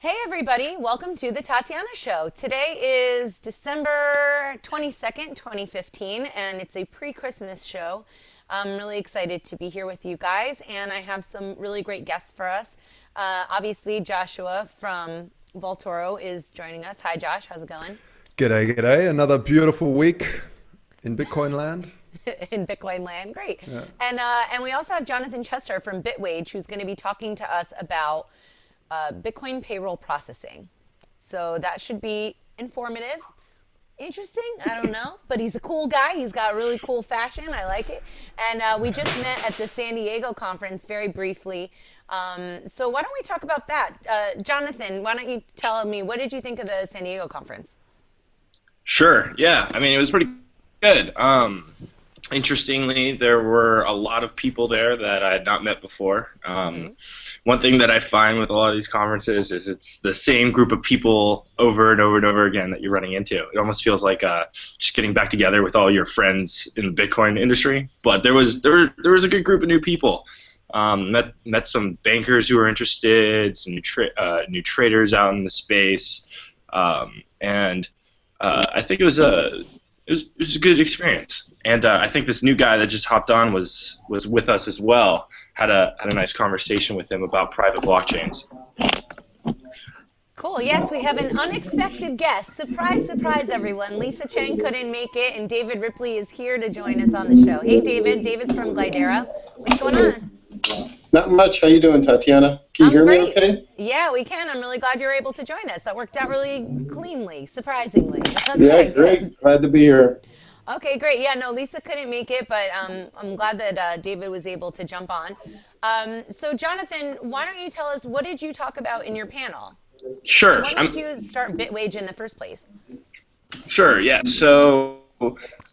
Hey everybody, welcome to the Tatiana Show. Today is December 22nd, 2015, and it's a pre-Christmas show. I'm really excited to be here with you guys, and I have some really great guests for us. Obviously, Joshua from Voltoro is joining us. Hi Josh, how's it going? G'day, g'day. Another beautiful week in Bitcoin land. In Bitcoin land, great. Yeah. And we also have Jonathan Chester from BitWage, who's going to be talking to us about Bitcoin payroll processing. So that should be informative, interesting. I don't know, but he's a cool guy. He's got really cool fashion. I like it. And we just met at the San Diego conference very briefly. So why don't we talk about that? Jonathan, why don't you tell me, what did you think of the San Diego conference? Sure. Yeah. I mean, it was pretty good. Interestingly, there were a lot of people there that I had not met before. One thing that I find with a lot of these conferences is it's the same group of people over and over and over again that you're running into. It almost feels like just getting back together with all your friends in the Bitcoin industry. But there was a good group of new people. Met some bankers who were interested, some new traders out in the space, and I think it was a good experience. And I think this new guy that just hopped on was with us as well. Had a nice conversation with him about private blockchains. Cool. Yes, we have an unexpected guest. Surprise, surprise, everyone. Lisa Cheng couldn't make it, and David Ripley is here to join us on the show. Hey, David. David's from Glideera. What's going on? Not much. How you doing, Tatiana? Can you hear me okay? Yeah, we can. I'm really glad you're able to join us. That worked out really cleanly, surprisingly. Okay, Yeah, great. Glad to be here. Okay, great. Yeah, no, Lisa couldn't make it, but I'm glad that David was able to jump on. So, Jonathan, why don't you tell us, what did you talk about in your panel? Sure. Why did you start BitWage in the first place? Sure. Yeah. So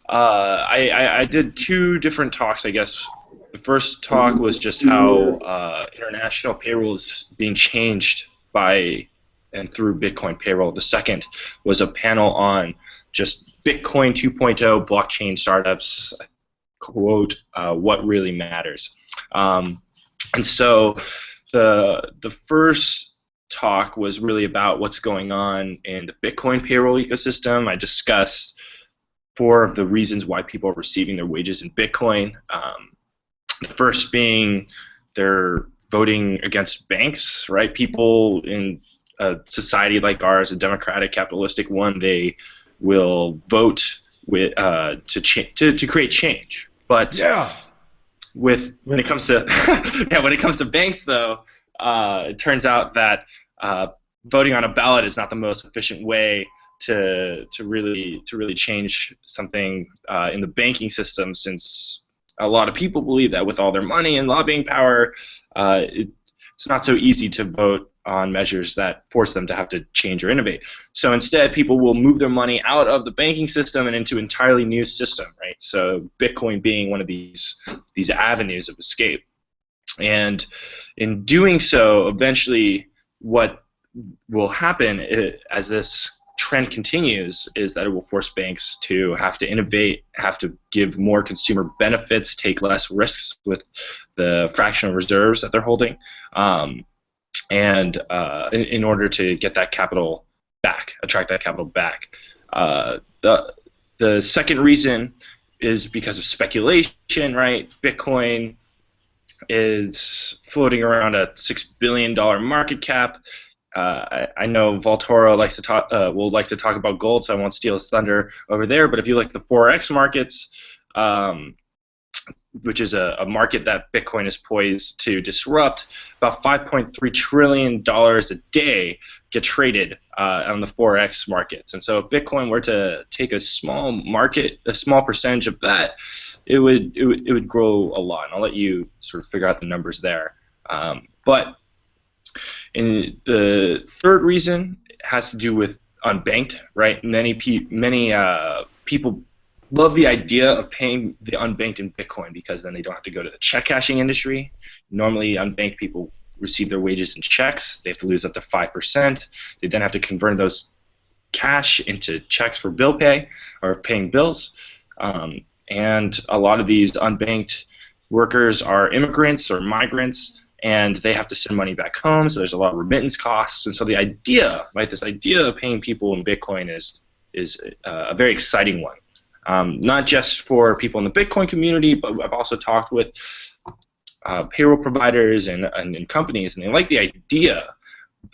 I did two different talks, I guess. The first talk was just how international payroll is being changed by and through Bitcoin payroll. The second was a panel on just Bitcoin 2.0 blockchain startups, quote, what really matters. And so the first talk was really about what's going on in the Bitcoin payroll ecosystem. I discussed four of the reasons why people are receiving their wages in Bitcoin. The first being they're voting against banks, right? People in a society like ours, a democratic, capitalistic one, they will vote with to create change. But Yeah. when it comes to when it comes to banks, though, it turns out that voting on a ballot is not the most efficient way to really change something in the banking system, since a lot of people believe that with all their money and lobbying power, it's not so easy to vote on measures that force them to have to change or innovate. So instead, people will move their money out of the banking system and into an entirely new system, right? So Bitcoin being one of these avenues of escape. And in doing so, eventually what will happen as this trend continues is that it will force banks to have to innovate, have to give more consumer benefits, take less risks with the fractional reserves that they're holding, and in order to get that capital back, attract that capital back. The second reason is because of speculation, right? Bitcoin is floating around a $6 billion market cap. I know Voltoro likes to will like to talk about gold, so I won't steal his thunder over there. But if you like the Forex markets, which is a market that Bitcoin is poised to disrupt, about $5.3 trillion a day get traded on the Forex markets. And so if Bitcoin were to take a small percentage of that, it would grow a lot. And I'll let you sort of figure out the numbers there. But and the third reason has to do with unbanked, right? Many people love the idea of paying the unbanked in Bitcoin because then they don't have to go to the check cashing industry. Normally, unbanked people receive their wages in checks. They have to lose up to 5%. They then have to convert those cash into checks for bill pay or paying bills. And a lot of these unbanked workers are immigrants or migrants. and they have to send money back home, so there's a lot of remittance costs. And so the idea, right, this idea of paying people in Bitcoin is a very exciting one. Not just for people in the Bitcoin community, but I've also talked with payroll providers and companies, and they like the idea,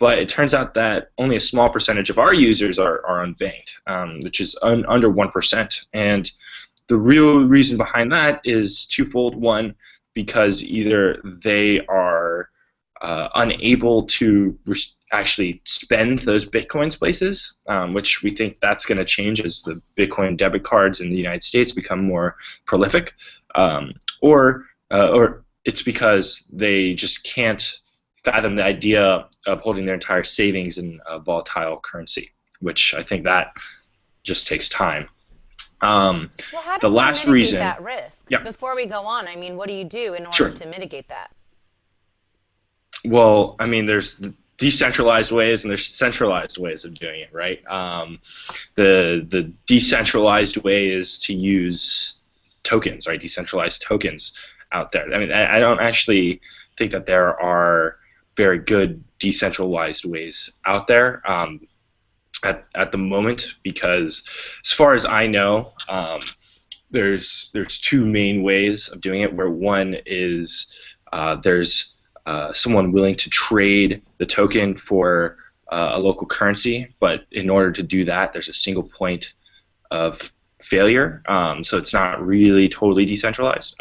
but it turns out that only a small percentage of our users are unbanked, which is under 1%. And the real reason behind that is twofold. One, because either they are unable to actually spend those Bitcoins places, which we think that's going to change as the Bitcoin debit cards in the United States become more prolific, or it's because they just can't fathom the idea of holding their entire savings in a volatile currency, which I think that just takes time. Well, how does one mitigate that risk? Yeah. Before we go on, I mean, what do you do in order to mitigate that? Well, I mean, there's decentralized ways and there's centralized ways of doing it, right? The decentralized way is to use tokens, right? Decentralized tokens out there. I mean, I don't actually think that there are very good decentralized ways out there at the moment, because as far as I know, there's two main ways of doing it. Where one is there's someone willing to trade the token for a local currency, but in order to do that, there's a single point of failure, so it's not really totally decentralized.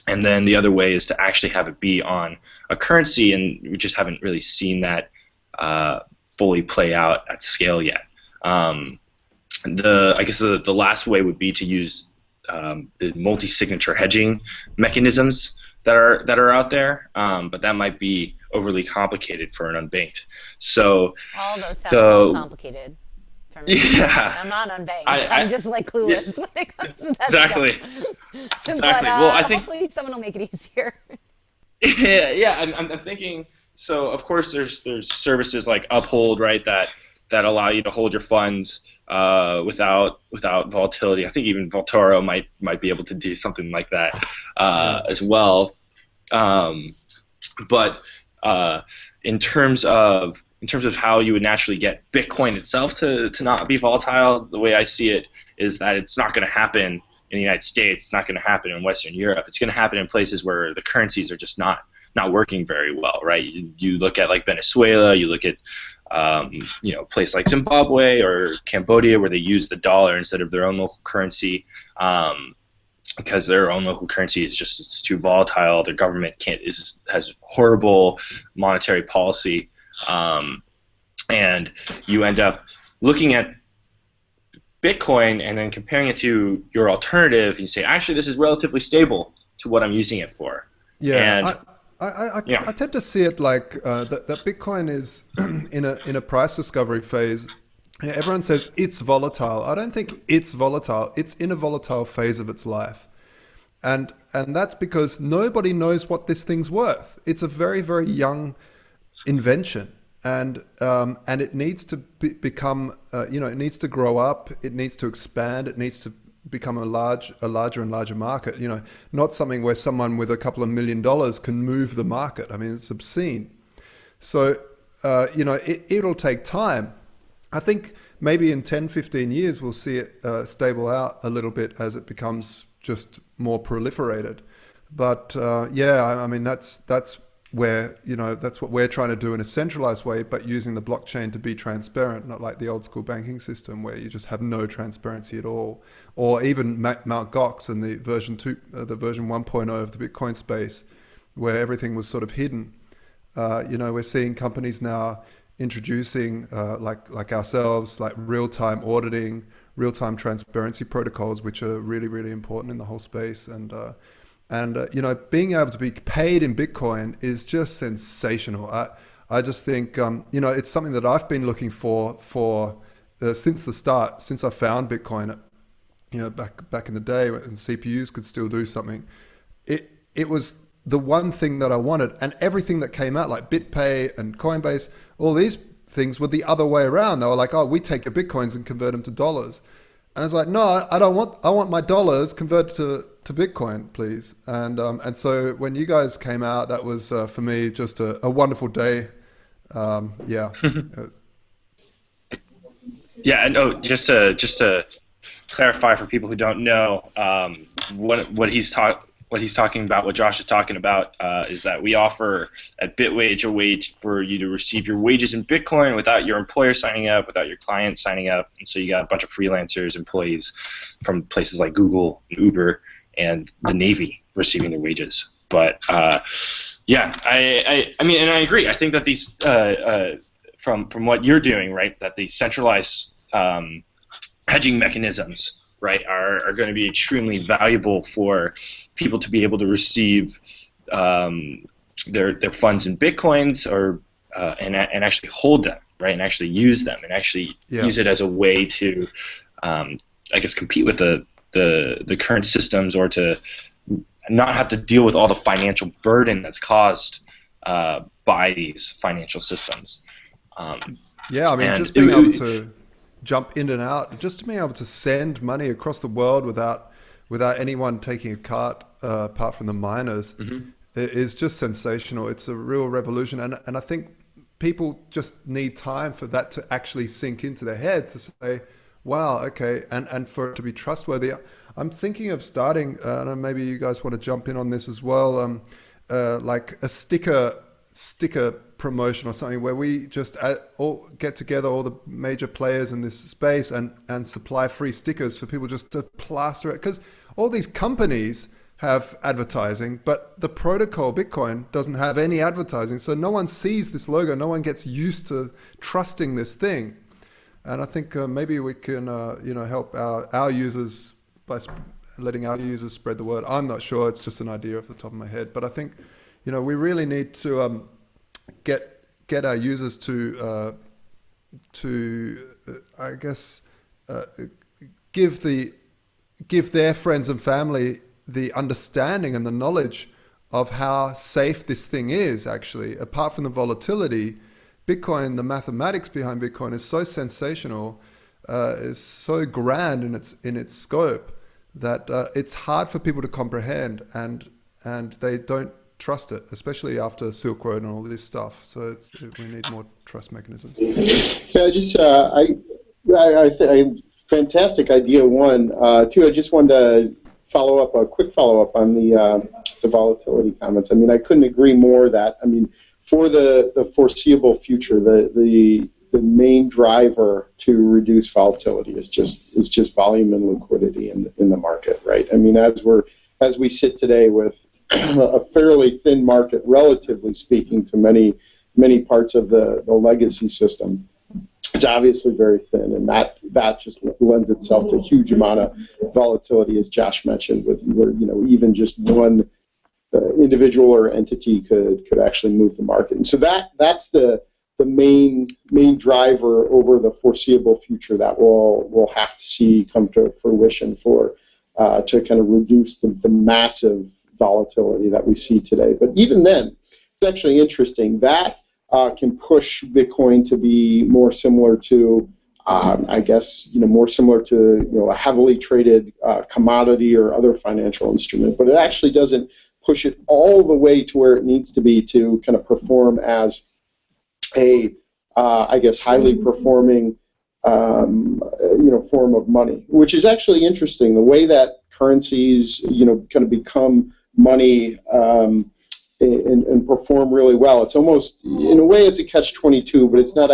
And then the other way is to actually have it be on a currency, and we just haven't really seen that fully play out at scale yet. I guess the last way would be to use the multi-signature hedging mechanisms that are out there, but that might be overly complicated for an unbanked. So all those sound a little complicated for me. Yeah, I'm not unbanked. I'm just like clueless when it comes to that exactly. stuff. Exactly. But, Well, I think hopefully someone will make it easier. yeah. I'm thinking. So of course there's services like Uphold, right, that allow you to hold your funds without volatility. I think even Vaultoro might be able to do something like that as well. But in terms of how you would naturally get Bitcoin itself to not be volatile, the way I see it is that it's not going to happen in the United States. It's not going to happen in Western Europe. It's going to happen in places where the currencies are just not working very well, right? You look at like Venezuela, you look at place like Zimbabwe or Cambodia, where they use the dollar instead of their own local currency, because their own local currency it's too volatile. Their government has horrible monetary policy, and you end up looking at Bitcoin and then comparing it to your alternative, and you say, actually, this is relatively stable to what I'm using it for. Yeah. And I tend to see it like that Bitcoin is in a price discovery phase. Yeah, everyone says it's volatile. I don't think it's volatile. It's in a volatile phase of its life. And that's because nobody knows what this thing's worth. It's a very, very young invention. And it needs to become, it needs to grow up. It needs to expand. It needs to become a larger and larger market, not something where someone with a couple of $1 million can move the market. I mean, it's obscene. So, it'll take time. I think maybe in 10, 15 years, we'll see it stable out a little bit as it becomes just more proliferated. But I mean, that's where, that's what we're trying to do in a centralized way, but using the blockchain to be transparent, not like the old school banking system where you just have no transparency at all. Or even Mt. Gox and the version 1.0 of the Bitcoin space, where everything was sort of hidden. We're seeing companies now introducing, like ourselves, like real-time auditing, real-time transparency protocols, which are really, really important in the whole space. And being able to be paid in Bitcoin is just sensational. I just think, it's something that I've been looking for since the start, since I found Bitcoin, back in the day when CPUs could still do something. It was the one thing that I wanted, and everything that came out, like BitPay and Coinbase, all these things were the other way around. They were like, oh, we take your Bitcoins and convert them to dollars. And I was like, no, I don't want. I want my dollars converted to to Bitcoin, please. And so when you guys came out, that was for me just a wonderful day. Yeah. Yeah, and just to clarify for people who don't know, what he's talking about, what Josh is talking about, is that we offer at BitWage a way for you to receive your wages in Bitcoin without your employer signing up, without your client signing up. And so you got a bunch of freelancers, employees from places like Google, Uber, and the Navy receiving their wages. But yeah, I mean, and I agree. I think that these from what you're doing, right, that these centralized hedging mechanisms, right, are going to be extremely valuable for people to be able to receive their funds in Bitcoins or and actually hold them, right, and actually use them and actually use it as a way to, I guess, compete with the current systems, or to not have to deal with all the financial burden that's caused by these financial systems. Yeah, I mean, just being able to jump in and out, just being able to send money across the world without anyone taking a cut, apart from the miners, is just sensational. It's a real revolution, and I think people just need time for that to actually sink into their head, to say, wow, okay, and for it to be trustworthy. I'm thinking of starting, and maybe you guys want to jump in on this as well, like a sticker promotion or something, where we just all get together, all the major players in this space, and supply free stickers for people just to plaster it. Because all these companies have advertising, but the protocol Bitcoin doesn't have any advertising, so no one sees this logo, no one gets used to trusting this thing. And I think maybe we can help our users by letting our users spread the word. I'm not sure, it's just an idea off the top of my head, but I think we really need to get our users to I guess give their friends and family the understanding and the knowledge of how safe this thing is. Actually, apart from the volatility, Bitcoin, the mathematics behind Bitcoin is so sensational, is so grand in its scope, that it's hard for people to comprehend, and they don't trust it, especially after Silk Road and all this stuff. So we need more trust mechanisms. Yeah, fantastic idea. One, two. I just wanted to a quick follow up on the volatility comments. I mean, I couldn't agree more that, I mean, for the foreseeable future, the main driver to reduce volatility is just volume and liquidity in the market, right? I mean, as we sit today with a fairly thin market, relatively speaking, to many parts of the legacy system, it's obviously very thin, and that just lends itself to a huge amount of volatility, as Josh mentioned, where even just one individual or entity could actually move the market. And so that's the main driver over the foreseeable future that we'll have to see come to fruition to kind of reduce the massive volatility that we see today. But even then, it's actually interesting that can push Bitcoin to be more similar to, I guess, more similar to a heavily traded commodity or other financial instrument. But it actually doesn't push it all the way to where it needs to be to kind of perform as a, I guess, highly performing, form of money, which is actually interesting. The way that currencies, kind of become money and perform really well. It's almost, in a way, it's a catch-22, but it's not.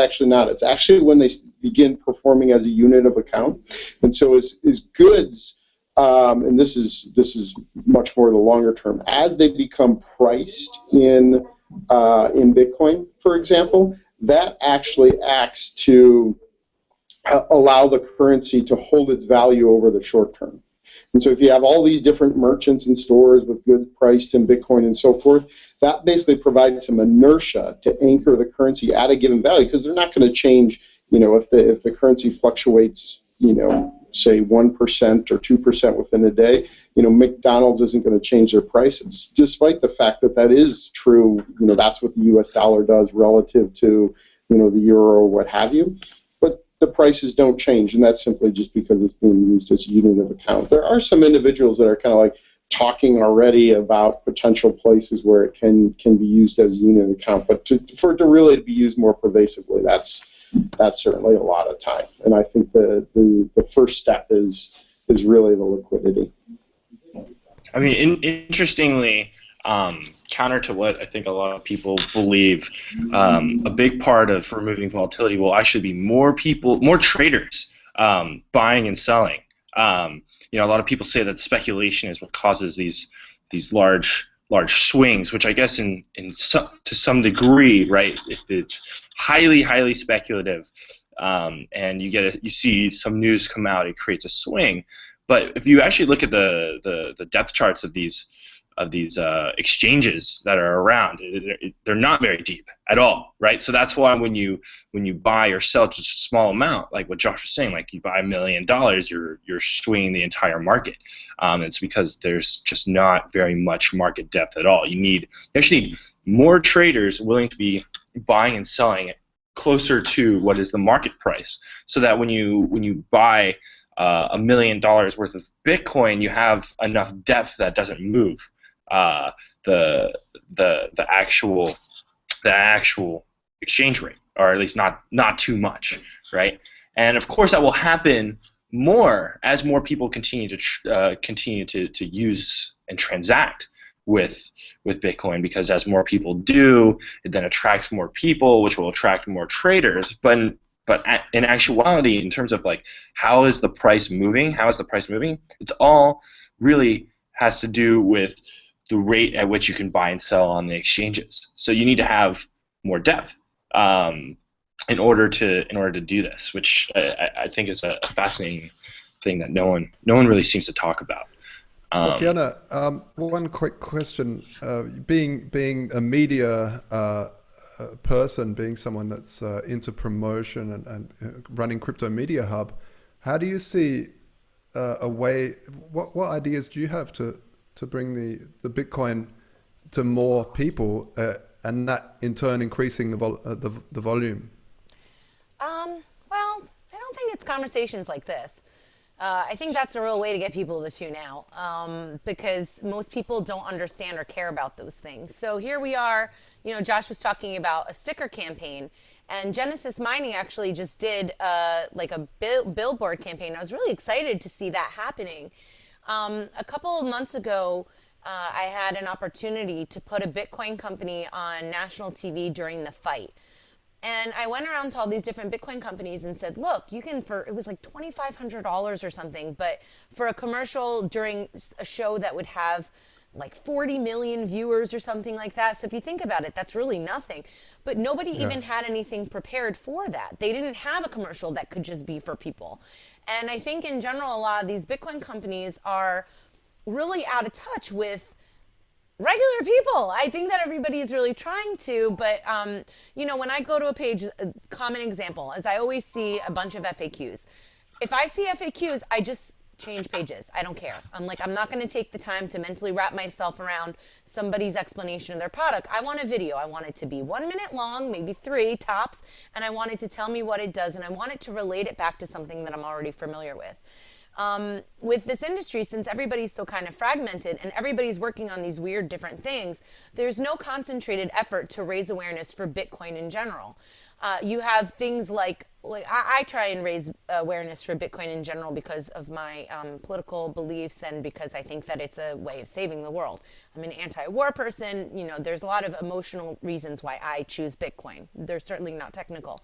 It's actually when they begin performing as a unit of account. And so as goods, and this is much more the longer term, as they become priced in Bitcoin, for example, that actually acts to allow the currency to hold its value over the short term. And so if you have all these different merchants and stores with goods priced in Bitcoin and so forth, that basically provides some inertia to anchor the currency at a given value, because they're not going to change, if the currency fluctuates, say 1% or 2% within a day, McDonald's isn't going to change their prices, despite the fact that is true. That's what the U.S. dollar does relative to, the euro or what have you. But the prices don't change, and that's simply just because it's being used as a unit of account. There are some individuals that are kind of like talking already about potential places where it can be used as a unit account. But for it to really be used more pervasively, that's certainly a lot of time. And I think the first step is really the liquidity. I mean, interestingly, counter to what I think a lot of people believe, a big part of removing volatility will actually be more traders buying and selling. A lot of people say that speculation is what causes these large swings, which I guess to some degree, right? If it's highly speculative, and you see some news come out, it creates a swing. But if you actually look at the depth charts of these exchanges that are around, they're not very deep at all, right? So that's why when you buy or sell just a small amount, like what Josh was saying, like you buy $1 million, you're swinging the entire market. It's because there's just not very much market depth at all. You actually need more traders willing to be buying and selling closer to what is the market price, so that when you buy $1 million worth of Bitcoin, you have enough depth that doesn't move the actual exchange rate, or at least not too much, right? And of course, that will happen more as more people continue to use and transact with Bitcoin, because as more people do, it then attracts more people, which will attract more traders. But in actuality, in terms of like how is the price moving, it's all really has to do with the rate at which you can buy and sell on the exchanges. So you need to have more depth in order to do this, which I think is a fascinating thing that no one really seems to talk about. Tatiana, one quick question. Being a media person, being someone that's into promotion and running Crypto Media Hub, how do you see a way? What ideas do you have to bring the Bitcoin to more people, and that in turn increasing the volume? Well, I don't think it's conversations like this. I think that's a real way to get people to tune out, because most people don't understand or care about those things. So here we are, Josh was talking about a sticker campaign, and Genesis Mining actually just did like a billboard campaign. I was really excited to see that happening. A couple of months ago, I had an opportunity to put a Bitcoin company on national TV during the fight. And I went around to all these different Bitcoin companies and said, look, you can, it was like $2,500 or something, but for a commercial during a show that would have like 40 million viewers or something like that. So if you think about it, that's really nothing. But nobody even had anything prepared for that. They didn't have a commercial that could just be for people. And I think in general, a lot of these Bitcoin companies are really out of touch with regular people. I think that everybody is really trying to, but when I go to a page, a common example is I always see a bunch of FAQs. If I see FAQs, I just change pages. I don't care. I'm not going to take the time to mentally wrap myself around somebody's explanation of their product. I want a video. I want it to be 1 minute long, maybe 3 tops, and I want it to tell me what it does, and I want it to relate it back to something that I'm already familiar with. With this industry, since everybody's so kind of fragmented and everybody's working on these weird different things, there's no concentrated effort to raise awareness for Bitcoin in general. You have things like I try and raise awareness for Bitcoin in general because of my political beliefs, and because I think that it's a way of saving the world. I'm an anti-war person. There's a lot of emotional reasons why I choose Bitcoin. They're certainly not technical.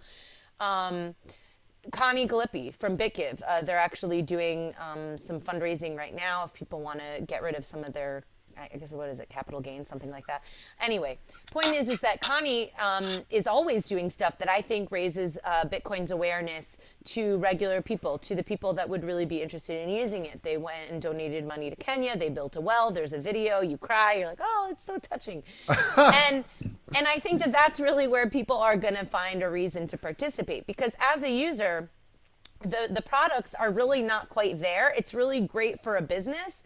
Connie Galippi from BitGive, they're actually doing some fundraising right now if people want to get rid of some of their, I guess, what is it, capital gains, something like that. Anyway, point is that Connie is always doing stuff that I think raises Bitcoin's awareness to regular people, to the people that would really be interested in using it. They went and donated money to Kenya. They built a well. There's a video. You cry. You're like, oh, it's so touching. And I think that that's really where people are going to find a reason to participate, because as a user, the products are really not quite there. It's really great for a business.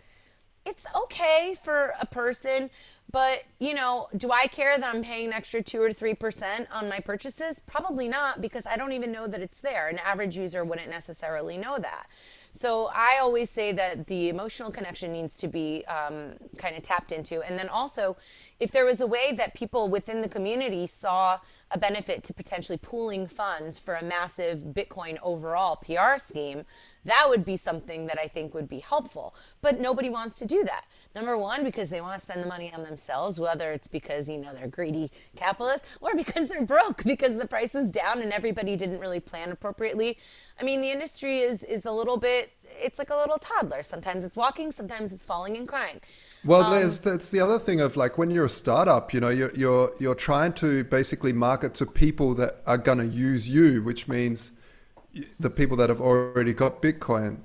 It's okay for a person, But, do I care that I'm paying an extra 2 or 3% on my purchases? Probably not, because I don't even know that it's there. An average user wouldn't necessarily know that. So I always say that the emotional connection needs to be kind of tapped into. And then also, if there was a way that people within the community saw a benefit to potentially pooling funds for a massive Bitcoin overall PR scheme, that would be something that I think would be helpful. But nobody wants to do that. Number one, because they want to spend the money on themselves, whether it's because, they're greedy capitalists or because they're broke, because the price was down and everybody didn't really plan appropriately. I mean, the industry is a little bit, it's like a little toddler. Sometimes it's walking, sometimes it's falling and crying. Well, that's the other thing of like when you're a startup, you're trying to basically market to people that are going to use you, which means the people that have already got Bitcoin.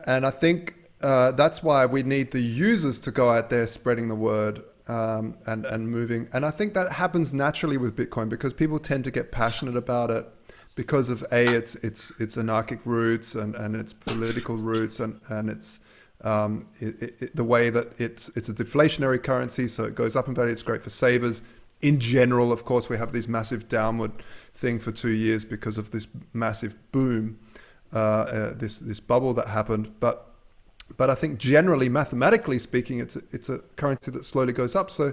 And I think that's why we need the users to go out there spreading the word and moving. And I think that happens naturally with Bitcoin because people tend to get passionate about it because of its anarchic roots and its political roots and its the way that it's a deflationary currency, so it goes up in value. It's great for savers. In general, of course, we have this massive downward thing for 2 years because of this massive boom, this bubble that happened. But I think generally, mathematically speaking, it's a currency that slowly goes up. So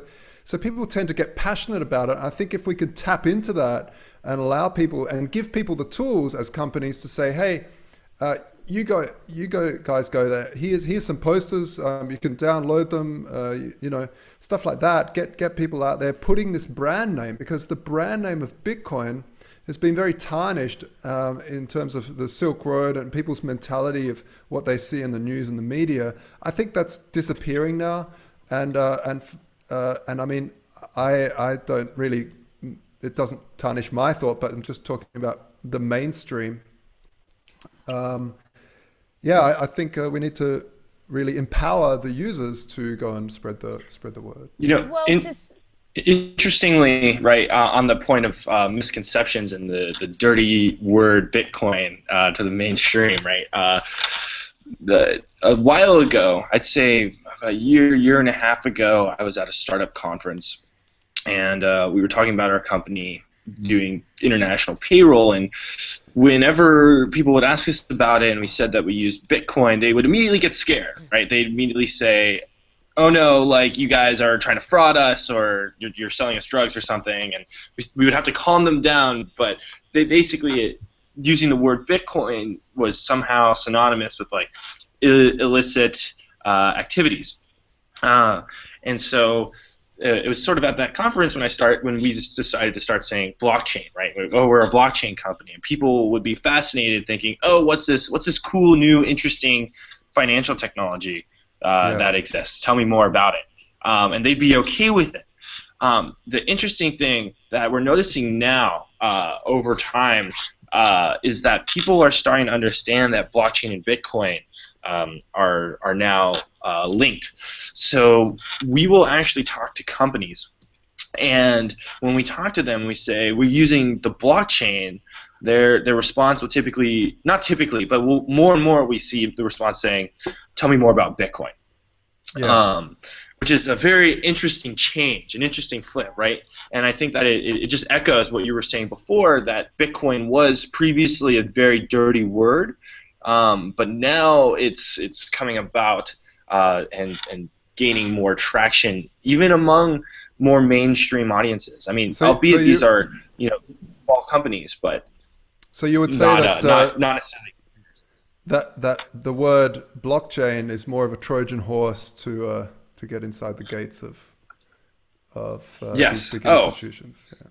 people tend to get passionate about it. I think if we could tap into that and allow people and give people the tools as companies to say, hey, you guys go there. Here's some posters. You can download them. Stuff like that. Get people out there putting this brand name, because the brand name of Bitcoin has been very tarnished in terms of the Silk Road and people's mentality of what they see in the news and the media. I think that's disappearing now, and I mean, I don't really. It doesn't tarnish my thought, but I'm just talking about the mainstream. I think we need to really empower the users to go and spread the word. Interestingly, right, on the point of misconceptions and the dirty word Bitcoin to the mainstream, right? A while ago, I'd say a year and a half ago, I was at a startup conference, and we were talking about our company doing international payroll, and whenever people would ask us about it and we said that we used Bitcoin, they would immediately get scared, right? They'd immediately say, oh no, like you guys are trying to fraud us, or you're selling us drugs or something, and we would have to calm them down. But they basically, using the word Bitcoin was somehow synonymous with like illicit activities, and so it was sort of at that conference when we just decided to start saying blockchain, right? We're a blockchain company, and people would be fascinated, thinking, oh, what's this cool, new, interesting financial technology that exists? Tell me more about it, and they'd be okay with it. The interesting thing that we're noticing now over time is that people are starting to understand that blockchain and Bitcoin are now linked. So we will actually talk to companies, and when we talk to them, we say we're using the blockchain. Their response will more and more we see the response saying, "Tell me more about Bitcoin," which is a very interesting change, an interesting flip, right? And I think that it just echoes what you were saying before, that Bitcoin was previously a very dirty word. But now it's coming about and gaining more traction, even among more mainstream audiences. I mean, these are small companies, but so you would say not necessarily that the word blockchain is more of a Trojan horse to get inside the gates of these big institutions. Yeah.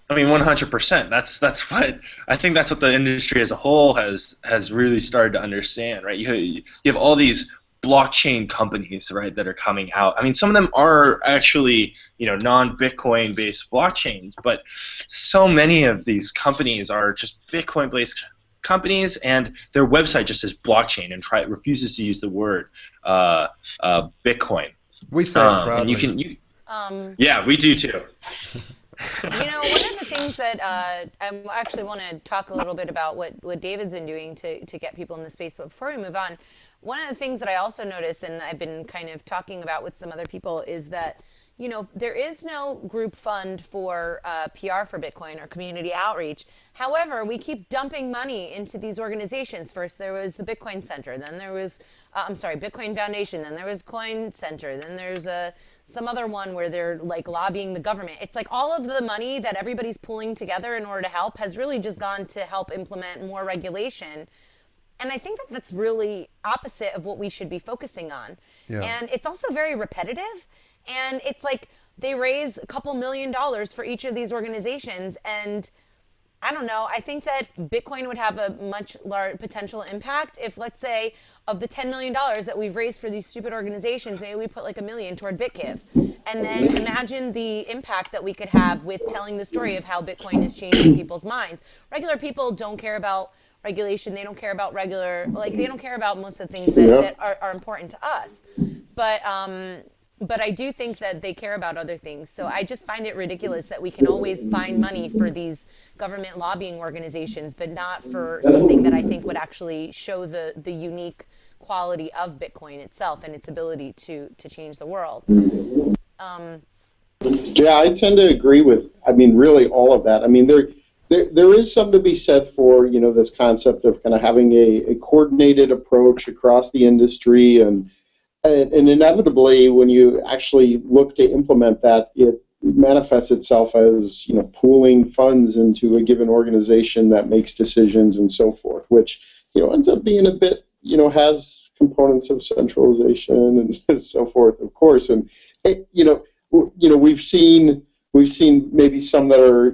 I mean, 100%. That's what I think. That's what the industry as a whole has really started to understand, right? You have all these blockchain companies, right, that are coming out. I mean, some of them are actually non-Bitcoin based blockchains, but so many of these companies are just Bitcoin based companies, and their website just says blockchain and refuses to use the word Bitcoin. We say it proudly. Yeah, we do too. One of the things that I actually want to talk a little bit about what David's been doing to get people in the space. But before we move on, one of the things that I also noticed, and I've been kind of talking about with some other people, is that there is no group fund for PR for Bitcoin or community outreach. However, we keep dumping money into these organizations. First, there was the Bitcoin Center. Then there was, Bitcoin Foundation. Then there was Coin Center. Then there's some other one where they're like lobbying the government. It's like all of the money that everybody's pooling together in order to help has really just gone to help implement more regulation. And I think that that's really opposite of what we should be focusing on. Yeah. And it's also very repetitive. And it's like they raise a couple $1 million for each of these organizations. And I don't know, I think that Bitcoin would have a much larger potential impact if, let's say, of the $10 million that we've raised for these stupid organizations, maybe we put like $1 million toward BitGive. And then imagine the impact that we could have with telling the story of how Bitcoin is changing people's minds. Regular people don't care about regulation. They don't care about they don't care about most of the things that are important to us. But I do think that they care about other things. So I just find it ridiculous that we can always find money for these government lobbying organizations, but not for something that I think would actually show the unique quality of Bitcoin itself and its ability to change the world. Yeah, I tend to agree with, really all of that. There is something to be said for, this concept of kind of having a coordinated approach across the industry, and inevitably, when you actually look to implement that, it manifests itself as, pooling funds into a given organization that makes decisions and so forth, which, ends up being a bit, has components of centralization and so forth, of course. And, we've seen maybe some that are,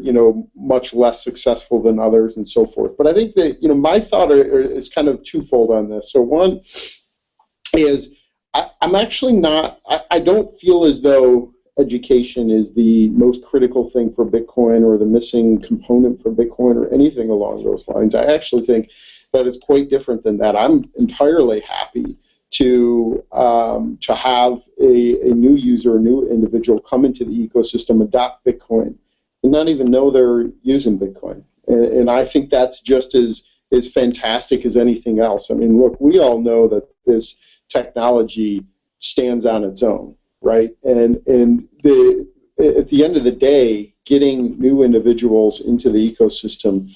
much less successful than others and so forth. But I think that, my thought is kind of twofold on this. So one is, I'm actually not, I don't feel as though education is the most critical thing for Bitcoin or the missing component for Bitcoin or anything along those lines. I actually think that it's quite different than that. I'm entirely happy to have a new user, a new individual come into the ecosystem, adopt Bitcoin, and not even know they're using Bitcoin. And I think that's just as fantastic as anything else. Look, we all know that this technology stands on its own, right? And at the end of the day, getting new individuals into the ecosystem,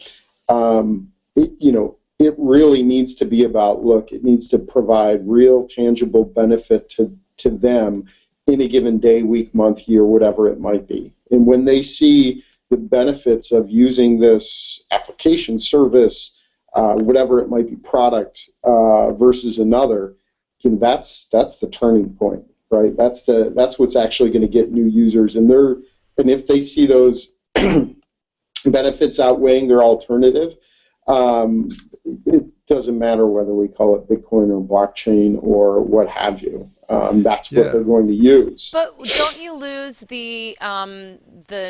it really needs to be about, look, it needs to provide real tangible benefit to them in a given day, week, month, year, whatever it might be. And when they see the benefits of using this application, service, whatever it might be, product versus another, that's the turning point, right? That's what's actually going to get new users, and if they see those benefits outweighing their alternative, it doesn't matter whether we call it Bitcoin or blockchain or what have you. That's what they're going to use. But don't you lose the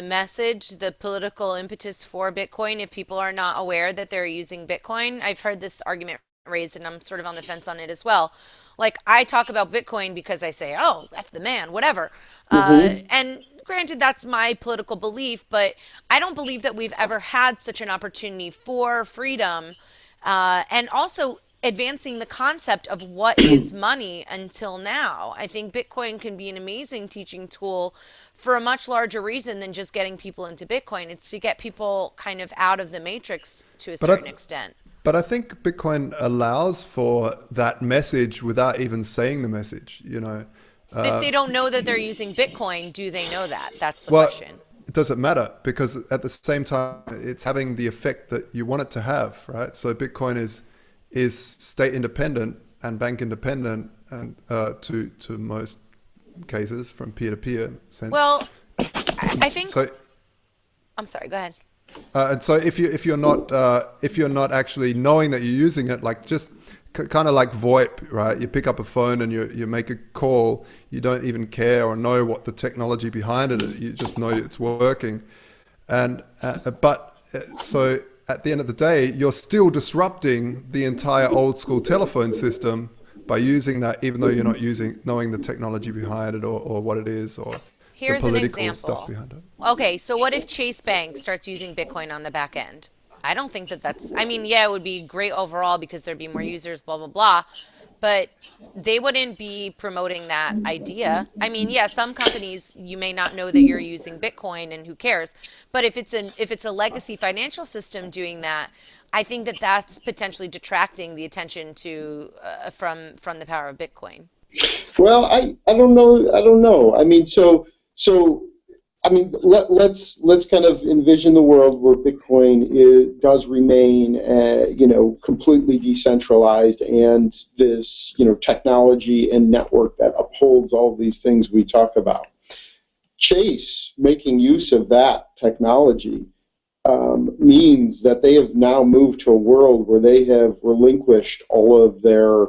message, the political impetus for Bitcoin if people are not aware that they're using Bitcoin? I've heard this argument raised, and I'm sort of on the fence on it as well. Like, I talk about Bitcoin because I say, oh, F the man, whatever. And granted, that's my political belief, but I don't believe that we've ever had such an opportunity for freedom and also advancing the concept of what is money until now. I think Bitcoin can be an amazing teaching tool for a much larger reason than just getting people into Bitcoin. It's to get people kind of out of the matrix to a certain extent. But I think Bitcoin allows for that message without even saying the message, If they don't know that they're using Bitcoin, do they know that? That's the question. It doesn't matter, because at the same time, it's having the effect that you want it to have, right? So Bitcoin is state independent and bank independent, and to most cases from peer-to-peer sense. Well, I think. So, I'm sorry. Go ahead. And so if you're not actually knowing that you're using it, like just kind of like VoIP, right? You pick up a phone and you make a call. You don't even care or know what the technology behind it is. You just know it's working. And so at the end of the day, you're still disrupting the entire old school telephone system by using that, even though you're not knowing the technology behind it or what it is or Here's the an political example. stuff behind it. Okay, so what if Chase Bank starts using Bitcoin on the back end? I don't think that's, it would be great overall because there'd be more users, blah, blah, blah. but they wouldn't be promoting that idea. I mean, yeah, some companies you may not know that you're using Bitcoin and who cares. But if it's a legacy financial system doing that, I think that that's potentially detracting the attention to from the power of Bitcoin. Well, I don't know. I don't know. I mean, so I mean, let's kind of envision the world where does remain, completely decentralized, and this, technology and network that upholds all these things we talk about. Chase making use of that technology means that they have now moved to a world where they have relinquished all of their,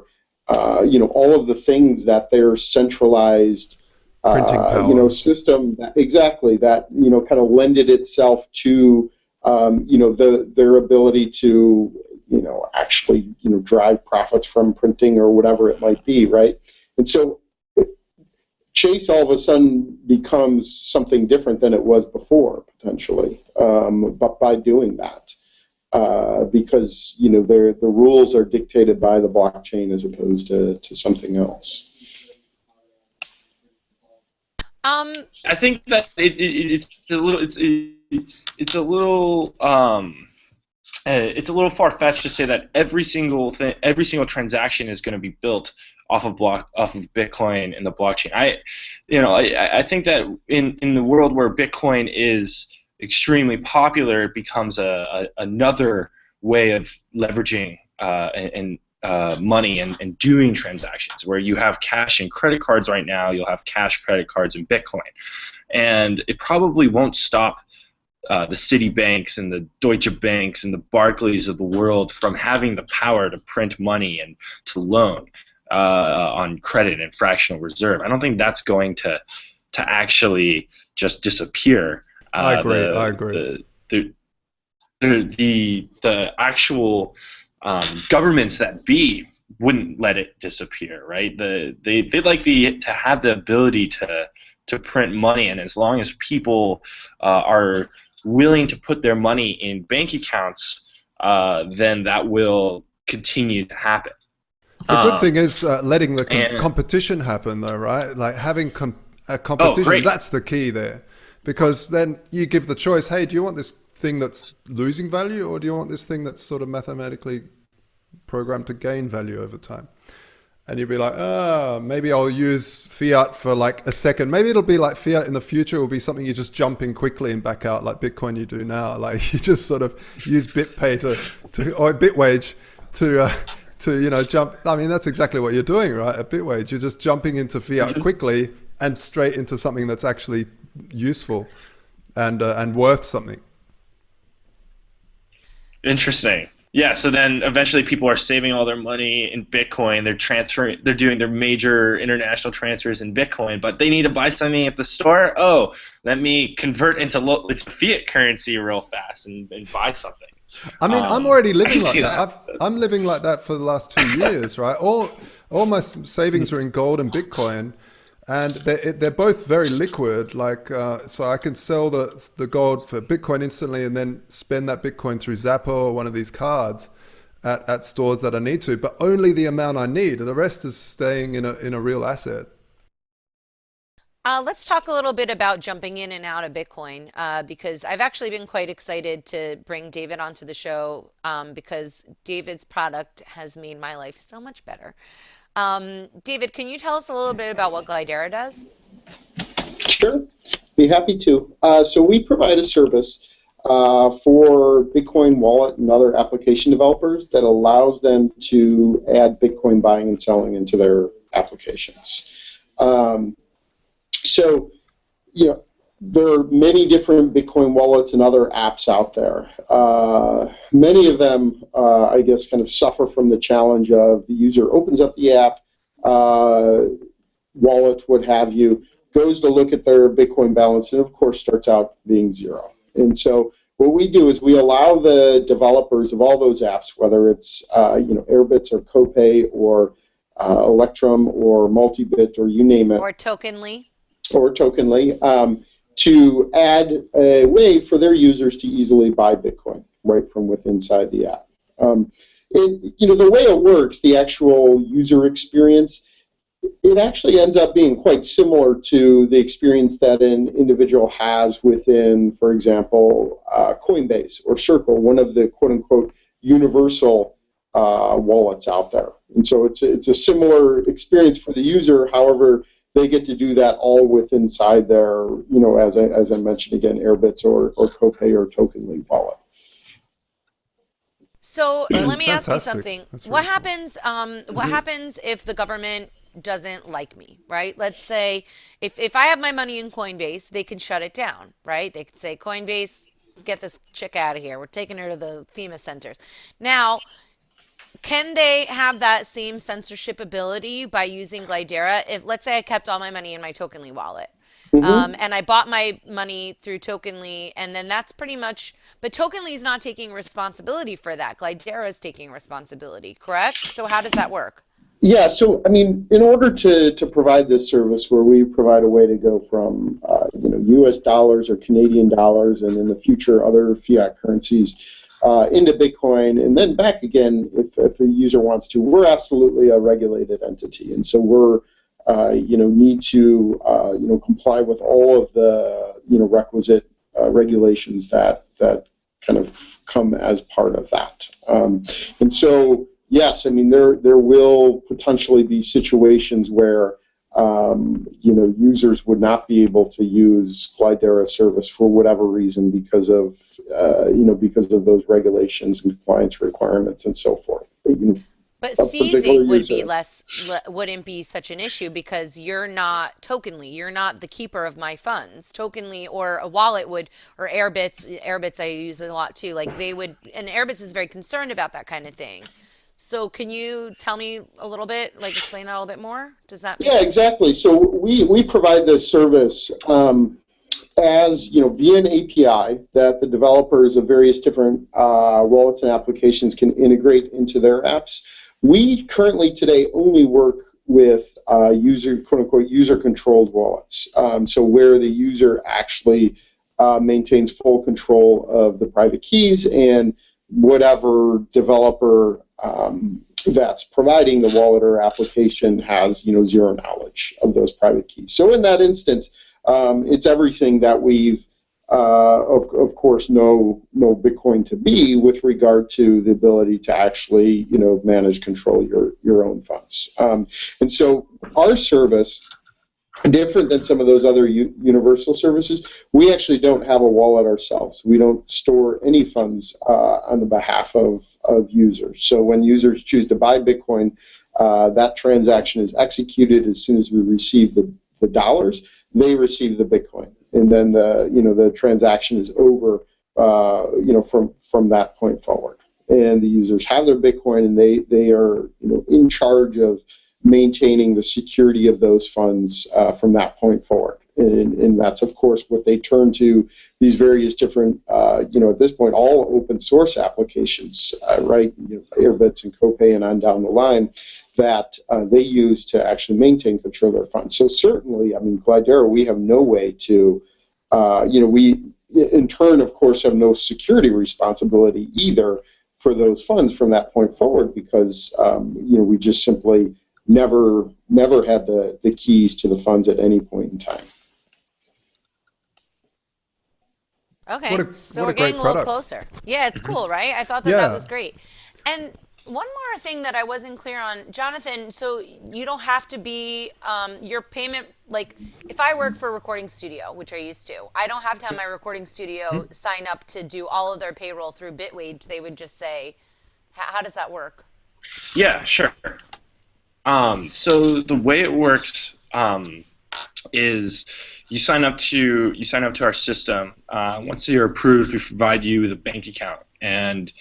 all of the things that their centralized Printing power. system exactly that kind of lended itself to their ability to actually drive profits from printing or whatever it might be, right? And so Chase all of a sudden becomes something different than it was before, potentially, but by doing that, because the rules are dictated by the blockchain as opposed to something else. I think that it's a little it's a little far fetched to say that every single transaction is going to be built off of Bitcoin and the blockchain. I think that in the world where Bitcoin is extremely popular, it becomes another way of leveraging money and doing transactions, where you have cash and credit cards right now. You'll have cash, credit cards, and Bitcoin, and it probably won't stop the Citibanks and the Deutsche Banks and the Barclays of the world from having the power to print money and to loan on credit and fractional reserve. I don't think that's going to actually just disappear. I agree. The actual governments that be wouldn't let it disappear, right? They'd like to have the ability to print money, and as long as people are willing to put their money in bank accounts, then that will continue to happen. The good thing is letting the competition happen, though, right? Like having a competition, that's the key there. Because then you give the choice, hey, do you want this thing that's losing value, or do you want this thing that's sort of mathematically programmed to gain value over time? And you'd be like, maybe I'll use fiat for like a second. Maybe it'll be like fiat in the future will be something you just jump in quickly and back out like Bitcoin you do now. Like you just sort of use BitPay or BitWage to jump. I mean, that's exactly what you're doing, right? At BitWage, you're just jumping into fiat quickly and straight into something that's actually useful and worth something. Interesting. Yeah, so then eventually people are saving all their money in Bitcoin. They're doing their major international transfers in Bitcoin, but they need to buy something at the store. Oh, let me convert into fiat currency real fast and buy something. I mean, I'm already living like that. I'm living like that for the last 2 years, right? All my savings are in gold and Bitcoin, and they're both very liquid. Like, so I can sell the gold for Bitcoin instantly, and then spend that Bitcoin through Zapper or one of these cards at stores that I need to, but only the amount I need. The rest is staying in a real asset. Let's talk a little bit about jumping in and out of Bitcoin, because I've actually been quite excited to bring David onto the show, because David's product has made my life so much better. David, can you tell us a little bit about what Glideera does? Sure, be happy to. So we provide a service for Bitcoin wallet and other application developers that allows them to add Bitcoin buying and selling into their applications. So, there are many different Bitcoin wallets and other apps out there. Many of them, I guess, kind of suffer from the challenge of the user opens up the app, wallet, what have you, goes to look at their Bitcoin balance, and of course starts out being zero. And so what we do is we allow the developers of all those apps, whether it's Airbits or Copay or Electrum or Multibit or you name it. Or Tokenly, to add a way for their users to easily buy Bitcoin right from within inside the app. The way it works, the actual user experience, it actually ends up being quite similar to the experience that an individual has within, for example, Coinbase or Circle, one of the quote-unquote universal wallets out there. And so it's a similar experience for the user. However, they get to do that all within inside their, as I mentioned again, Airbits or Copay or Tokenly wallet. So let me ask you Fantastic. something. That's What really cool. happens? What happens if the government doesn't like me, right? Let's say if I have my money in Coinbase, they can shut it down, right? They can say, Coinbase, get this chick out of here. We're taking her to the FEMA centers. Now, can they have that same censorship ability by using Glideera? If, let's say, I kept all my money in my Tokenly wallet, and I bought my money through Tokenly, and then that's pretty much. But Tokenly is not taking responsibility for that. Glideera is taking responsibility, correct? So how does that work? Yeah, so in order to provide this service, where we provide a way to go from U.S. dollars or Canadian dollars, and in the future other fiat currencies, into Bitcoin, and then back again if a user wants to, we're absolutely a regulated entity, and so we're need to comply with all of the requisite regulations that kind of come as part of that, and so. Yes, there will potentially be situations where users would not be able to use Glideera service for whatever reason because of those regulations and compliance requirements and so forth. But seizing would be wouldn't be such an issue because you're not Tokenly. You're not the keeper of my funds. Tokenly or a wallet would, or Airbits I use a lot too. Like they would, and Airbits is very concerned about that kind of thing. So can you tell me a little bit, explain that a little bit more? Does that make sense? Yeah, exactly. So we provide this service as via an API that the developers of various different wallets and applications can integrate into their apps. We currently today only work with quote-unquote user-controlled wallets. So where the user actually maintains full control of the private keys, and whatever developer that's providing the wallet or application has zero knowledge of those private keys. So in that instance, it's everything that we've of course know Bitcoin to be with regard to the ability to actually manage, control your own funds. And so our service, different than some of those other universal services, we actually don't have a wallet ourselves. We don't store any funds on the behalf of users. So when users choose to buy Bitcoin, that transaction is executed as soon as we receive the dollars. They receive the Bitcoin, and then the transaction is over from that point forward. And the users have their Bitcoin, and they are in charge of maintaining the security of those funds from that point forward. And that's, of course, what they turn to these various different, at this point, all open source applications, right? Airbits and Copay and on down the line that they use to actually maintain control of their funds. So certainly, Glideera, we have no way to, we in turn, of course, have no security responsibility either for those funds from that point forward because, we just simply never had the keys to the funds at any point in time. Okay, so we're getting a little closer. Yeah, it's cool, right? I thought that was great. And one more thing that I wasn't clear on, Jonathan, so you don't have to be, your payment, if I work for a recording studio, which I used to, I don't have to have my recording studio sign up to do all of their payroll through BitWage. They would just say, how does that work? Yeah, sure. So the way it works is you sign up to our system. Once you're approved, we provide you with a bank account, and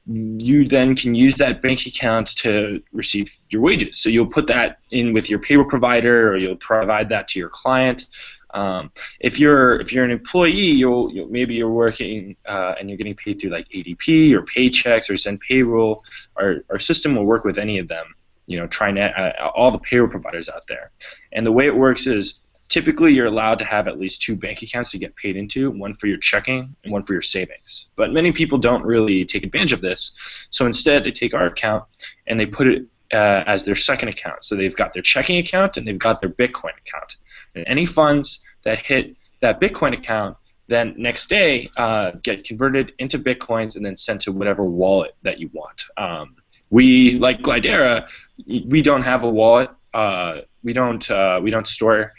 you then can use that bank account to receive your wages. So you'll put that in with your payroll provider, or you'll provide that to your client. If you're an employee, maybe you're working and you're getting paid through like ADP or Paychecks or Send Payroll. Our system will work with any of them. Trying to all the payroll providers out there. And the way it works is typically you're allowed to have at least 2 bank accounts to get paid into, one for your checking and one for your savings. But many people don't really take advantage of this. So instead, they take our account and they put it as their second account. So they've got their checking account and they've got their Bitcoin account. And any funds that hit that Bitcoin account then next day get converted into Bitcoins and then sent to whatever wallet that you want. We, like Glideera, we don't have a wallet. We don't store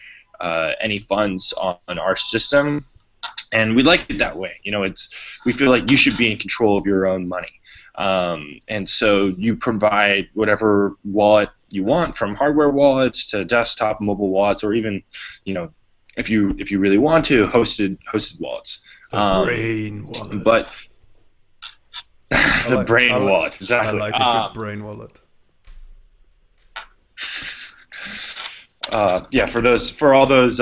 any funds on our system, and we like it that way. We feel like you should be in control of your own money, and so you provide whatever wallet you want, from hardware wallets to desktop, mobile wallets, or even, if you really want to, hosted wallets. The brain wallet. But the brain wallet, exactly. I like a good brain wallet. For all those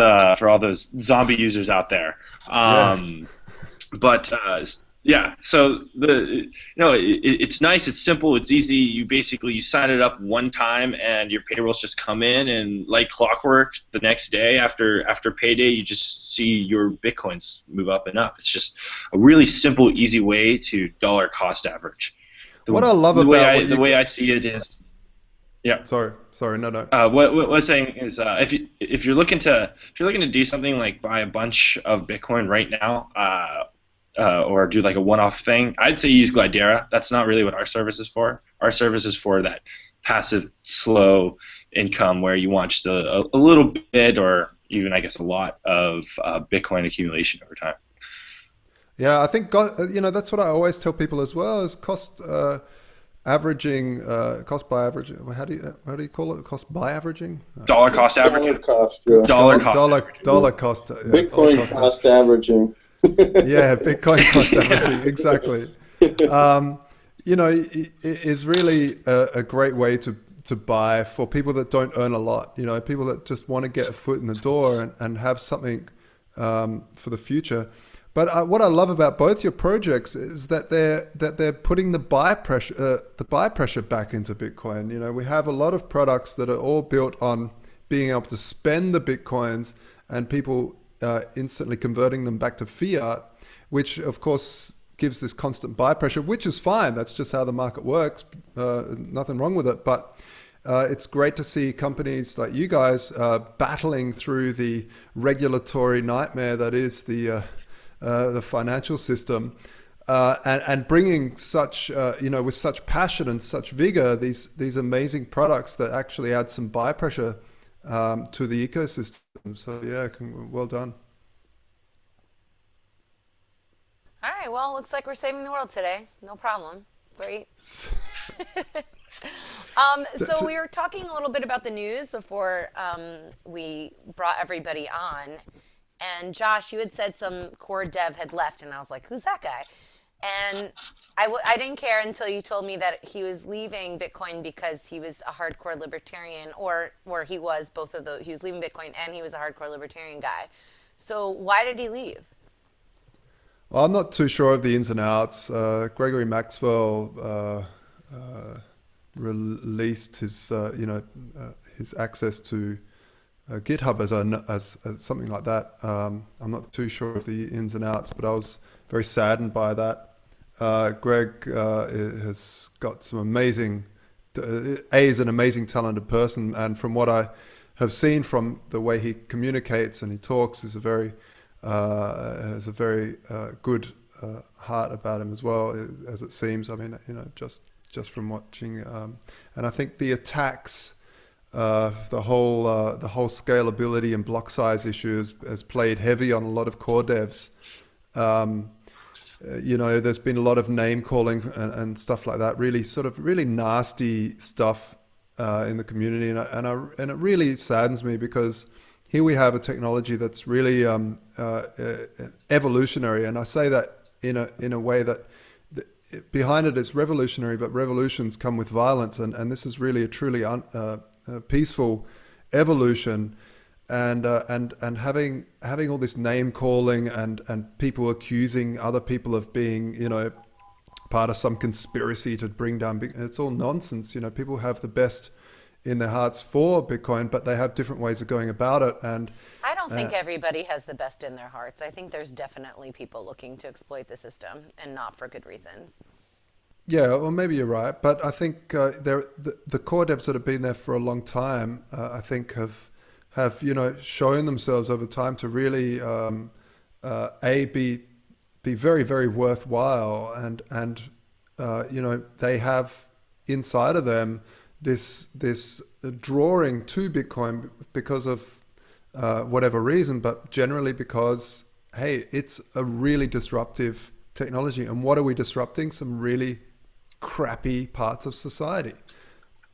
zombie users out there. But so it's nice, it's simple, it's easy. You sign it up one time and your payrolls just come in, and like clockwork, the next day after payday, you just see your Bitcoins move up and up. It's just a really simple, easy way to dollar cost average. The way I see it is, yeah. Sorry, no. What I was saying is, if you're looking to do something like buy a bunch of Bitcoin right now, or do like a one-off thing, I'd say use Glideera. That's not really what our service is for. Our service is for that passive, slow income where you want just a little bit, or even, I guess, a lot of Bitcoin accumulation over time. Yeah, I think that's what I always tell people as well, is cost by averaging. How do you call it? Cost by averaging? Dollar cost averaging. Dollar cost. Bitcoin cost averaging. Yeah, Bitcoin cost averaging, exactly. Is really a great way to buy for people that don't earn a lot. People that just want to get a foot in the door and have something for the future. But what I love about both your projects is that they're putting the buy pressure back into Bitcoin. We have a lot of products that are all built on being able to spend the Bitcoins and people instantly converting them back to fiat, which of course gives this constant buy pressure, which is fine. That's just how the market works. Nothing wrong with it. But it's great to see companies like you guys battling through the regulatory nightmare that is the financial system, and bringing such with such passion and such vigor these amazing products that actually add some buy pressure to the ecosystem. So yeah, well done. All right, well, looks like we're saving the world today. No problem. Great. So we were talking a little bit about the news before we brought everybody on. And Josh, you had said some core dev had left, and I was like, who's that guy? And I didn't care until you told me that he was leaving Bitcoin because he was a hardcore libertarian, or he was both of those. He was leaving Bitcoin and he was a hardcore libertarian guy. So why did he leave? Well, I'm not too sure of the ins and outs. Gregory Maxwell released his access to GitHub as something like that. I'm not too sure of the ins and outs, but I was very saddened by that. Greg has got some amazing. Is an amazing, talented person, and from what I have seen from the way he communicates and he talks, is has a very good heart about him as well, as it seems. I mean, just from watching, and I think the attacks. The whole scalability and block size issue has played heavy on a lot of core devs. There's been a lot of name calling and stuff like that. Really nasty stuff in the community, and it really saddens me, because here we have a technology that's really evolutionary, and I say that in a way that behind it is revolutionary, but revolutions come with violence, and this is really a truly peaceful evolution, and having all this name calling and people accusing other people of being part of some conspiracy to bring down it's all nonsense. People have the best in their hearts for Bitcoin, but they have different ways of going about it. And I don't think everybody has the best in their hearts. I think there's definitely people looking to exploit the system and not for good reasons. yeah, well, maybe you're right, but I think the core devs that have been there for a long time, I think have shown themselves over time to really be very, very worthwhile, and they have inside of them this drawing to Bitcoin because of whatever reason, but generally because, hey, it's a really disruptive technology. And what are we disrupting? Some really crappy parts of society.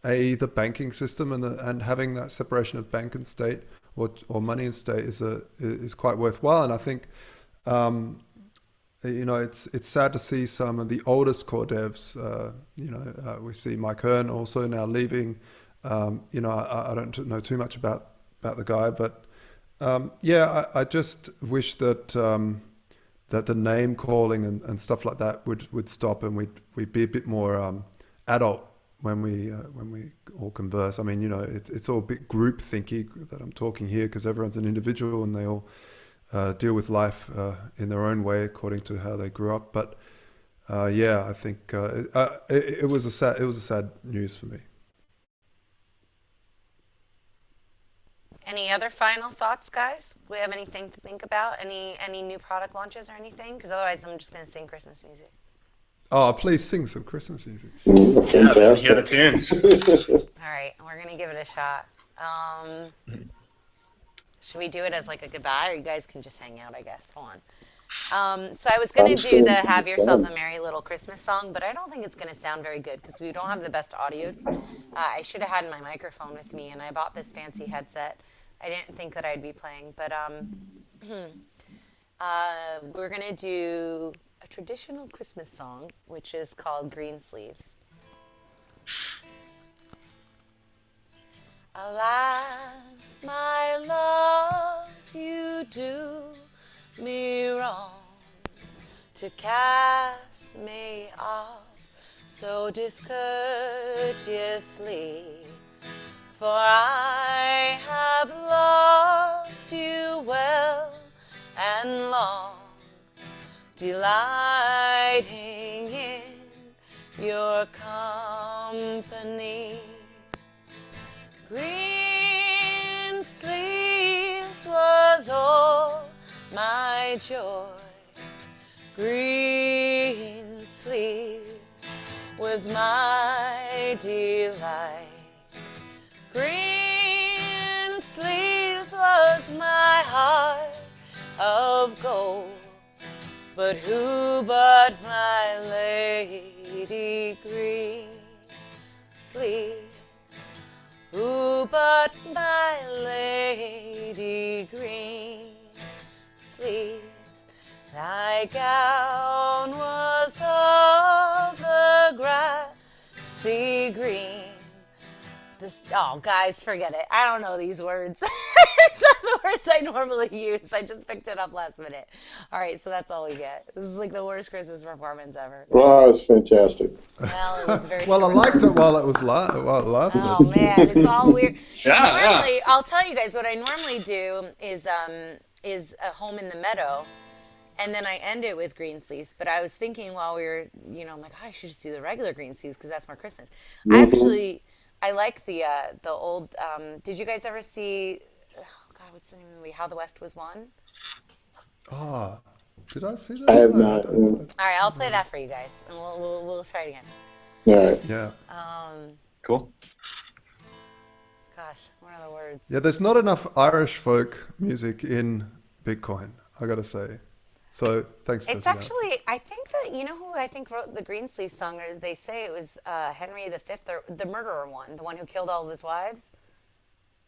The banking system and having that separation of bank and state, or money and state, is quite worthwhile. And I think it's sad to see some of the oldest core devs. We see Mike Hearn also now leaving. I don't know too much about the guy, but I just wish that that the name calling and stuff like that would stop, and we'd be a bit more adult when we all converse. I mean, it's all a bit group thinky that I'm talking here, because everyone's an individual and they all deal with life in their own way according to how they grew up. But I think it was a sad news for me. Any other final thoughts, guys? We have anything to think about? Any new product launches or anything? Because otherwise, I'm just going to sing Christmas music. Oh, please sing some Christmas music. Fantastic. Yeah, the tunes. All right, we're going to give it a shot. Should we do it as like a goodbye, or you guys can just hang out, I guess? Hold on. So I was going to do the Have Yourself a Merry Little Christmas song, but I don't think it's going to sound very good because we don't have the best audio. I should have had my microphone with me, and I bought this fancy headset. I didn't think that I'd be playing, but we're going to do a traditional Christmas song, which is called Greensleeves. Alas, my love, you do me wrong to cast me off so discourteously, for I have loved you well and long, delighting in your company. Greensleeves was all my joy. Greensleeves was my delight. Greensleeves was my heart of gold. But who but my lady Greensleeves? Who but my lady Greensleeves? Thy gown was of the grassy green. Oh, guys, forget it. I don't know these words. It's not the words I normally use. I just picked it up last minute. All right, so that's all we get. This is like the worst Christmas performance ever. Wow, it was fantastic. Well, it was very Well, I liked it while it lasted. Oh, man, it's all weird. Yeah. I'll tell you guys, what I normally do is a Home in the Meadow. And then I end it with Greensleeves. But I was thinking while we were, I'm like, I should just do the regular Greensleeves because that's more Christmas. I like the old. Did you guys ever see? Oh God, what's the name of the movie? How the West Was Won. Oh, did I see that? I have not. All right, I'll play that for you guys, and we'll try it again. All right. Yeah. Cool. Gosh, what are the words? Yeah, there's not enough Irish folk music in Bitcoin, I gotta say. So thanks. It's Tatiana. actually, I think that, who I think wrote the Greensleeves song? Or they say it was Henry V, or the murderer one, the one who killed all of his wives.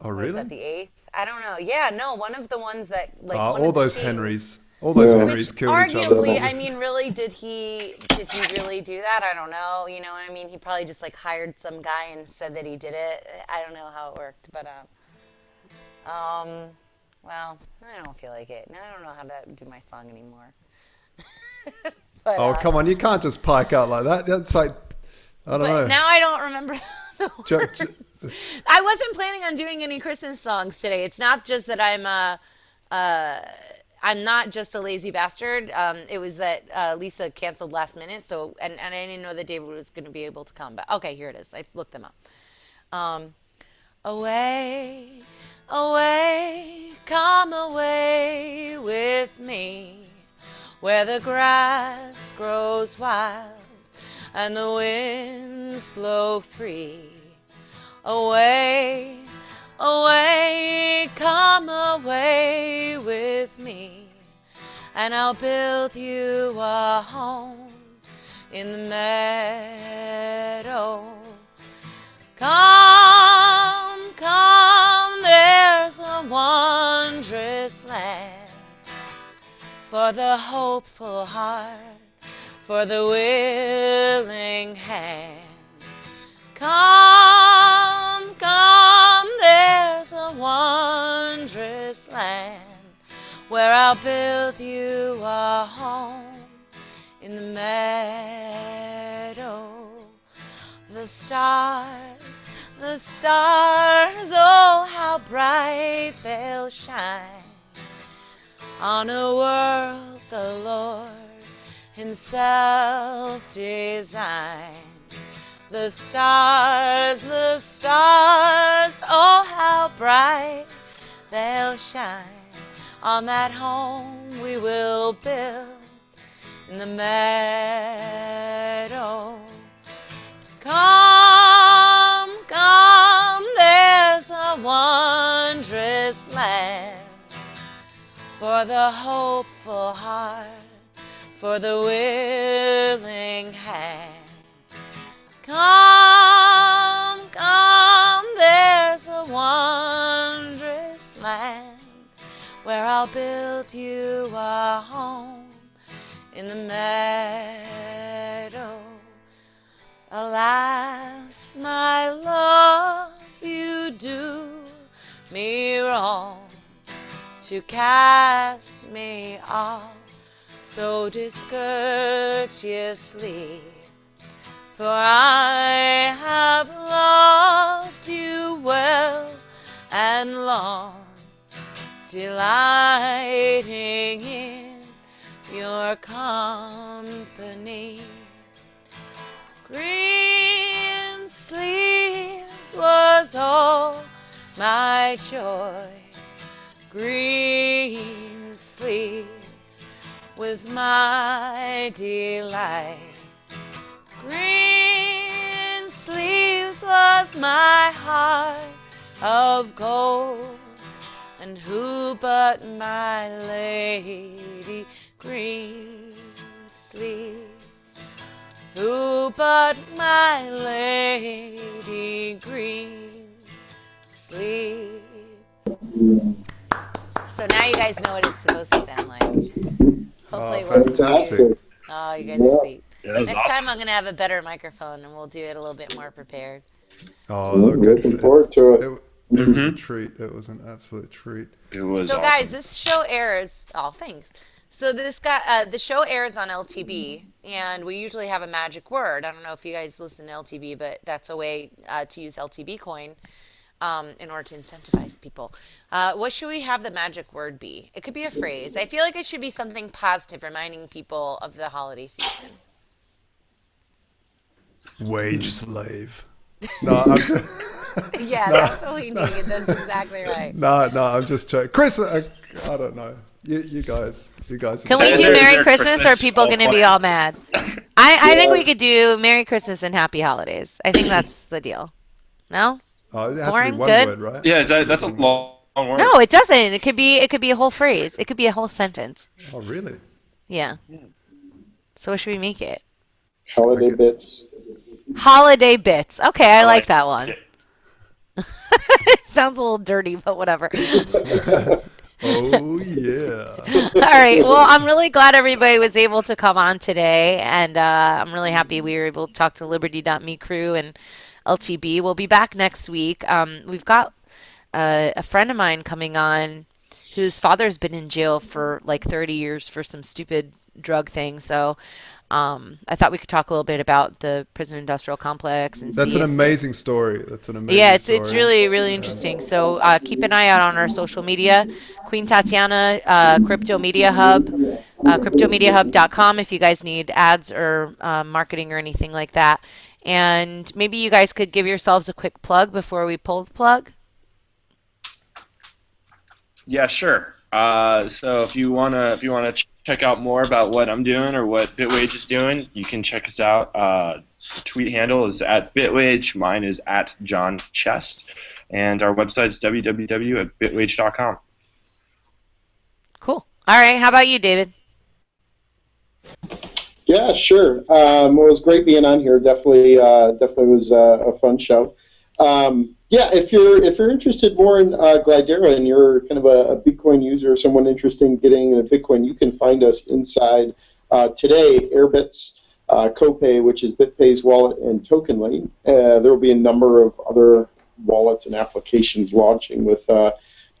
Oh, Or really? is that the 8th? I don't know. Yeah, no, one of the ones that one all of the those kings. Henrys. All those Henrys killed each other. Arguably, I mean, really, did he really do that? I don't know. You know what I mean? He probably just like hired some guy and said that he did it. I don't know how it worked, but well, I don't feel like it. Now I don't know how to do my song anymore. But, Oh, come on. You can't just pike out like that. That's like, I don't know. But now I don't remember the words. I wasn't planning on doing any Christmas songs today. It's not just that I'm not just a lazy bastard. It was that Lisa canceled last minute, so and I didn't know that David was going to be able to come. But okay, here it is. I looked them up. Um, away, away, come away with me, where the grass grows wild and the winds blow free. Away, away, come away with me, and I'll build you a home in the meadow. Come, come, there's a wondrous land for the hopeful heart, for the willing hand. Come, come, there's a wondrous land where I'll build you a home in the meadow. The stars, oh, how bright they'll shine on a world the Lord Himself designed. The stars, oh, how bright they'll shine on that home we will build in the meadow. Come, come, there's a wondrous land for the hopeful heart, for the willing hand. Come, come, there's a wondrous land where I'll build you a home in the meadow. Alas, my love, you do me wrong to cast me off so discourteously. For I have loved you well and long, delighting in your company. Greensleeves was all my joy. Greensleeves was my delight. Greensleeves was my heart of gold, and who but my lady Greensleeves? Who but my lady Greensleeves? So now you guys know what it's supposed to sound like. Hopefully it wasn't fantastic. too. Oh, you guys are sweet. Yeah, that was Next awesome. time I'm going to have a better microphone and we'll do it a little bit more prepared. Oh, look, Looking forward to it. It was a treat. It was an absolute treat. It was So awesome. guys, this show airs. Oh, thanks. So the show airs on LTB, and we usually have a magic word. I don't know if you guys listen to LTB, but that's a way to use LTB coin in order to incentivize people. What should we have the magic word be? It could be a phrase. I feel like it should be something positive, reminding people of the holiday season. Wage slave. No, I'm just, Yeah, that's what we need. That's exactly right. no, I'm just joking. Chris, I don't know. You guys. Can we Is do there- is Merry there Christmas, or are Christmas people all going to be planned? all mad? I think we could do Merry Christmas and Happy Holidays. I think that's the deal. No? Oh, it has to Boring? be one Good? word, right? Yeah, that's a long word. No, it doesn't. It could be a whole phrase. It could be a whole sentence. Oh, really? Yeah. So what should we make it? Holiday bits. Holiday bits. Okay, I like that one. it. It sounds a little dirty, but whatever. Oh, yeah. All right. Well, I'm really glad everybody was able to come on today, and I'm really happy we were able to talk to Liberty.me crew and LTB. We'll be back next week. We've got a friend of mine coming on whose father's been in jail for like 30 years for some stupid drug thing. So I thought we could talk a little bit about the prison industrial complex and That's see an if amazing story. That's an amazing yeah, story. it's really really interesting. So keep an eye out on our social media. Queen Tatiana, Crypto Media Hub, cryptomediahub.com if you guys need ads or marketing or anything like that. And maybe you guys could give yourselves a quick plug before we pull the plug. Yeah, sure. So if you wanna check out more about what I'm doing or what BitWage is doing, you can check us out. The tweet handle is at BitWage. Mine is at John Chest, and our website is www.bitwage.com. Cool. All right. How about you, David? Yeah, sure. Well, it was great being on here. Definitely was a fun show. Yeah, if you're interested more in Glideera and you're kind of a Bitcoin user or someone interested in getting into Bitcoin, you can find us inside today, Airbit's Copay, which is BitPay's wallet, and Tokenly. There will be a number of other wallets and applications launching with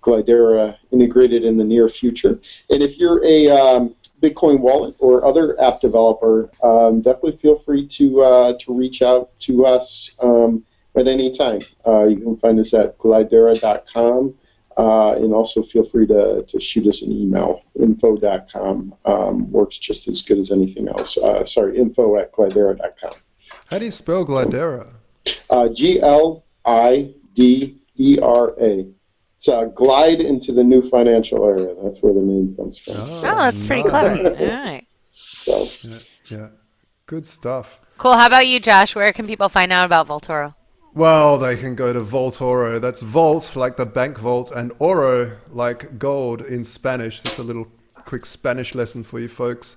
Glideera integrated in the near future. And if you're a Bitcoin wallet or other app developer, definitely feel free to reach out to us at any time. You can find us at glideera.com, and also feel free to shoot us an email. Info.com works just as good as anything else. Sorry, info@glideera.com. How do you spell Glideera? Glidera. It's a glide into the new financial area. That's where the name comes from. Oh, that's pretty clever. All right. So, Yeah. Good stuff. Cool. How about you, Josh? Where can people find out about Voltoro? Well, they can go to Voltoro. That's Volt, like the bank vault, and Oro, like gold in Spanish. That's a little quick Spanish lesson for you folks.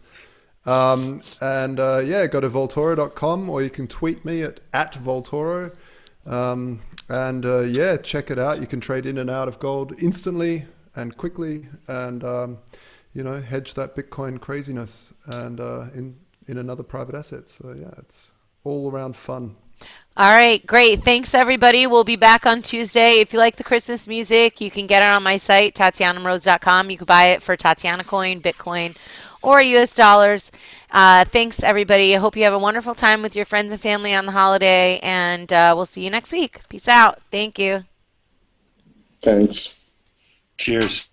Yeah, go to Voltoro.com, or you can tweet me at Voltoro. Yeah, check it out. You can trade in and out of gold instantly and quickly, and hedge that Bitcoin craziness and in another private asset. So yeah, it's all around fun. All right, great. Thanks, everybody. We'll be back on Tuesday. If you like the Christmas music, you can get it on my site, TatianaMoroz.com. You can buy it for Tatiana coin, Bitcoin, or US dollars. Thanks, everybody. I hope you have a wonderful time with your friends and family on the holiday, and we'll see you next week. Peace out. Thank you. thanks. Cheers.